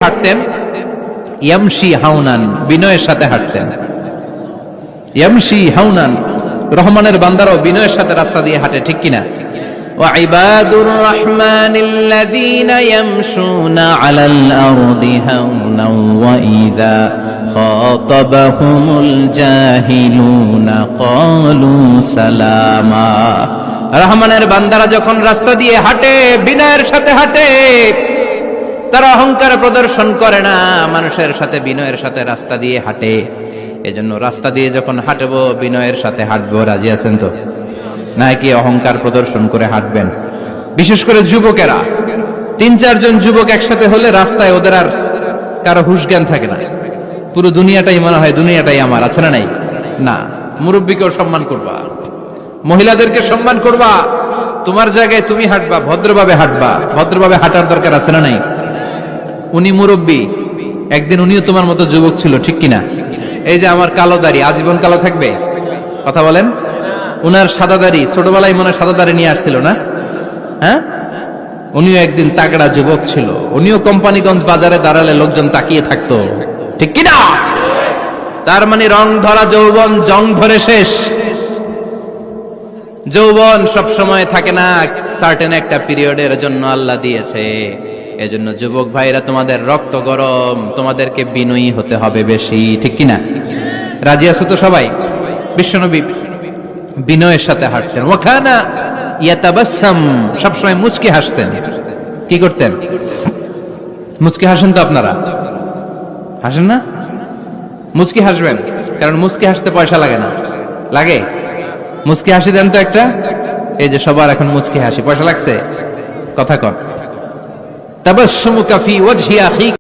হাঁটতেন ইয়ামশি হাউনান, বিনয়ের সাথে হাঁটতেন। ইয়ামশি হাউনান, রহমানের বান্দারাও বিনয়ের সাথে রাস্তা দিয়ে হাঁটে, ঠিক কিনা? ওয়া ইবাদুর রাহমানিল্লাযীনা ইয়ামশুনা আলাল আরদি হাওনান ওয়া ইযা খাতাবাহুমুল জাহিলুনা ক্বালু সালামা। রহমানের বান্দারা যখন রাস্তা দিয়ে হাঁটে, বিনয়ের সাথে হাঁটে, তারা অহংকার প্রদর্শন করে না, মানুষের সাথে বিনয়ের সাথে রাস্তা দিয়ে হাঁটে। এজন্য রাস্তা দিয়ে যখন হাঁটবো বিনয়ের সাথে হাঁটবো। রাজি আছেন তো? নাকি অহংকার প্রদর্শন করে হাঁটবেন? বিশেষ করে যুবকেরা, ৩-৪ জন যুবক একসাথে হলে রাস্তায় ওদের আর কারো হুঁশ জ্ঞান থাকে না, পুরো দুনিয়াটাই মনে হয় দুনিয়াটাই আমার, আছে না নাই? না, মুরব্বীকেও সম্মান করবা, মহিলাদেরকে সম্মান করবা, তোমার জায়গায় তুমি হাঁটবা, ভদ্রভাবে হাঁটবা। ভদ্রভাবে হাঁটার দরকার আছে না নাই? উনি মুরব্বী, একদিন উনিও তোমার মতো যুবক ছিল, ঠিক কিনা? এই যে আমার কালো দাড়ি আজীবন কালো থাকবে? কথা বলেন। উনার সাদা দাড়ি ছোটবেলায় মনে সাদা দাড়ি নিয়ে আসছিল না? হ্যাঁ, উনিও একদিন তাগড়া যুবক ছিল, উনিও কোম্পানিগঞ্জ বাজারে দাঁড়ালে লোকজন তাকিয়ে থাকতো, ঠিক কিনা? তার মানে রং ধরা যৌবন জং ধরে শেষ। যৌবন সব সময় থাকে না, সার্টেন একটা পিরিয়ডের জন্য আল্লাহ দিয়েছে। এজন্য যুবক ভাইরা, তোমাদের রক্ত গরম, তোমাদেরকে বিনয়ী হতে হবে বেশি, ঠিক কিনা? রাজি আছো তো সবাই? বিশ্বনবী বিনয়ের সাথে হাঁটতেন। ওয়াকানা ইয়াতাবাসসাম, সবসময় মুচকি হাসতেন। কি করতেন? মুচকি হাসেন তো আপনারা? হাসেন না? মুচকি হাসবেন, কারণ মুচকি হাসতে পয়সা লাগে না। লাগে? মুচকি হাসি দেন তো একটা। এই যে সবার এখন মুচকি হাসি, পয়সা লাগছে? কথা কন। তাবাসসুমুকা ফি ওয়াজহি আখিক